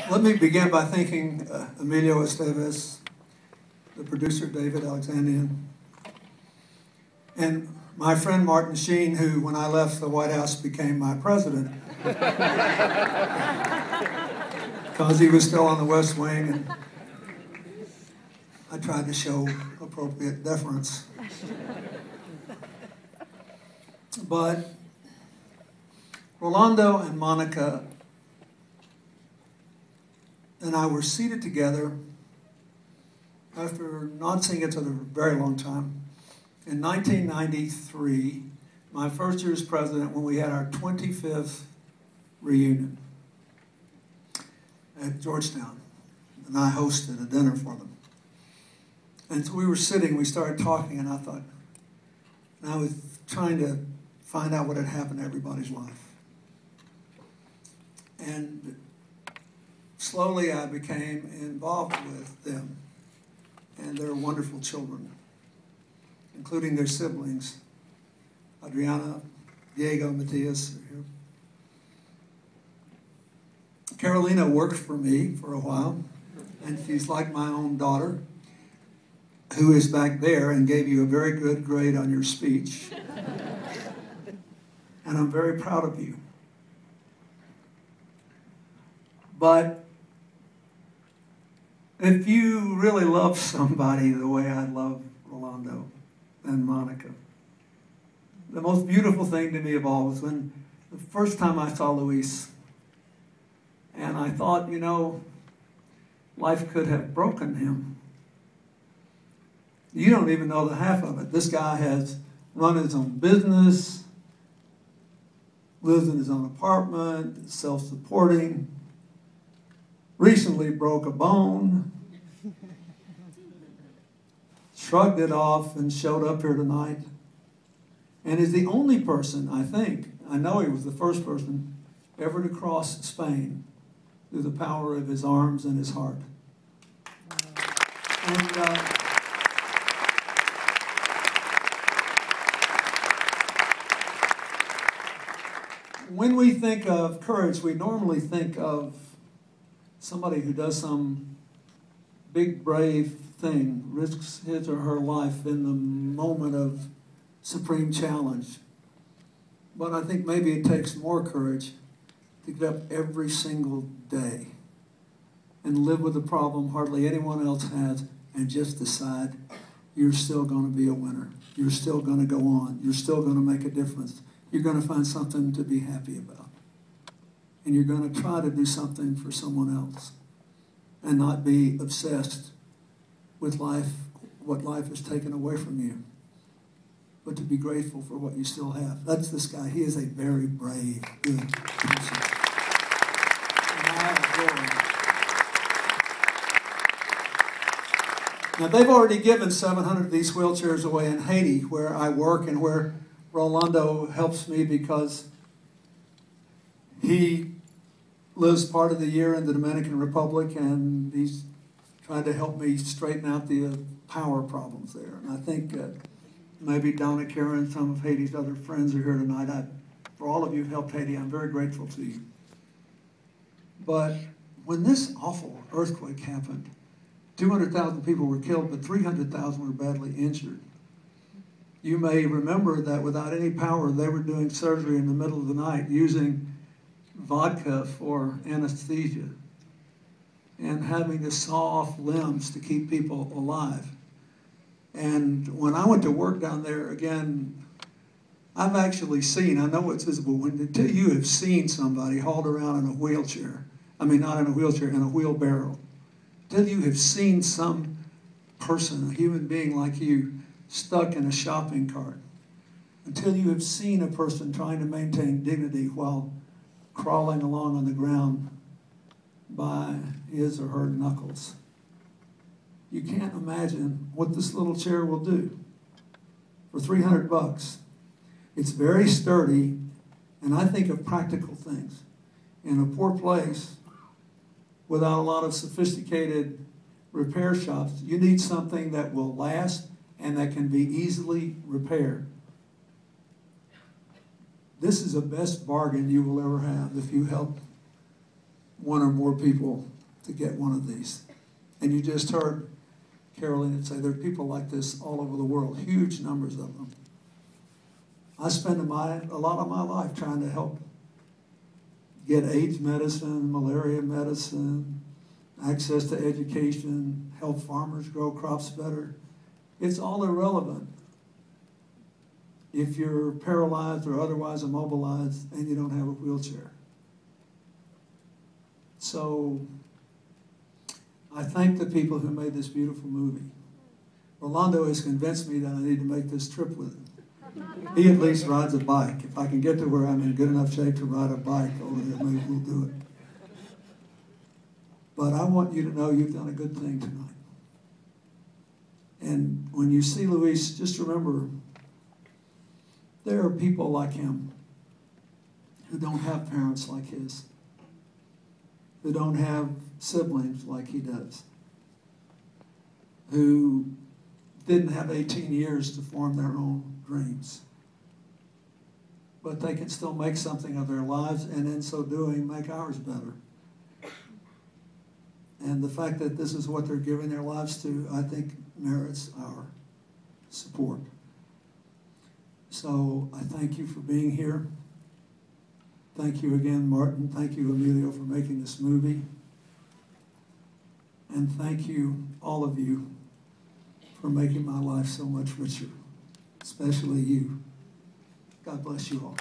Let me begin by thanking Emilio Estevez, the producer David Alexandrian, and my friend Martin Sheen, who, when I left the White House, became my president. Because he was still on the West Wing, and I tried to show appropriate deference. But Rolando and Monica and I were seated together after not seeing each other for a very long time. In 1993, my first year as president, when we had our 25th reunion at Georgetown, and I hosted a dinner for them. And so we were sitting, we started talking, and I thought, and I was trying to find out what had happened to everybody's life. And slowly I became involved with them and their wonderful children, including their siblings, Adriana, Diego, Matias are here. Carolina worked for me for a while, and she's like my own daughter, who is back there and gave you a very good grade on your speech. And I'm very proud of you. But if you really love somebody the way I love Rolando and Monica, the most beautiful thing to me of all was when the first time I saw Luis, and I thought, you know, life could have broken him. You don't even know the half of it. This guy has run his own business, lives in his own apartment, self-supporting, recently broke a bone, shrugged it off and showed up here tonight, and is the only person, I know he was the first person ever to cross Spain through the power of his arms and his heart. And when we think of courage, we normally think of somebody who does some big, brave thing, risks his or her life in the moment of supreme challenge. But I think maybe it takes more courage to get up every single day and live with a problem hardly anyone else has and just decide you're still going to be a winner. You're still going to go on. You're still going to make a difference. You're going to find something to be happy about. And you're going to try to do something for someone else and not be obsessed with life, what life has taken away from you, but to be grateful for what you still have. That's this guy. He is a very brave, good person. And I adore him. Now, they've already given 700 of these wheelchairs away in Haiti, where I work and where Rolando helps me because he lives part of the year in the Dominican Republic, and he's trying to help me straighten out the power problems there. And I think maybe Donna Karen, some of Haiti's other friends are here tonight. For all of you who helped Haiti, I'm very grateful to you. But when this awful earthquake happened, 200,000 people were killed, but 300,000 were badly injured. You may remember that without any power, they were doing surgery in the middle of the night using vodka for anesthesia and having to saw off limbs to keep people alive. And when I went to work down there, again, I've actually seen, I know it's visible, until you have seen somebody hauled around in a wheelchair, I mean not in a wheelchair, in a wheelbarrow, until you have seen some person, a human being like you, stuck in a shopping cart, until you have seen a person trying to maintain dignity while crawling along on the ground by his or her knuckles. You can't imagine what this little chair will do for 300 bucks. It's very sturdy, and I think of practical things. In a poor place, without a lot of sophisticated repair shops, you need something that will last and that can be easily repaired. This is the best bargain you will ever have if you help one or more people to get one of these. And you just heard Carolyn say there are people like this all over the world, huge numbers of them. I spend a lot of my life trying to help get AIDS medicine, malaria medicine, access to education, help farmers grow crops better. It's all irrelevant if you're paralyzed or otherwise immobilized and you don't have a wheelchair. So I thank the people who made this beautiful movie. Rolando has convinced me that I need to make this trip with him. He at least rides a bike. If I can get to where I'm in good enough shape to ride a bike over there, maybe we'll do it. But I want you to know you've done a good thing tonight. And when you see Luis, just remember, there are people like him who don't have parents like his, who don't have siblings like he does, who didn't have 18 years to form their own dreams. But they can still make something of their lives, and in so doing, make ours better. And the fact that this is what they're giving their lives to, I think, merits our support. So I thank you for being here. Thank you again, Martin. Thank you, Emilio, for making this movie. And thank you, all of you, for making my life so much richer, especially you. God bless you all.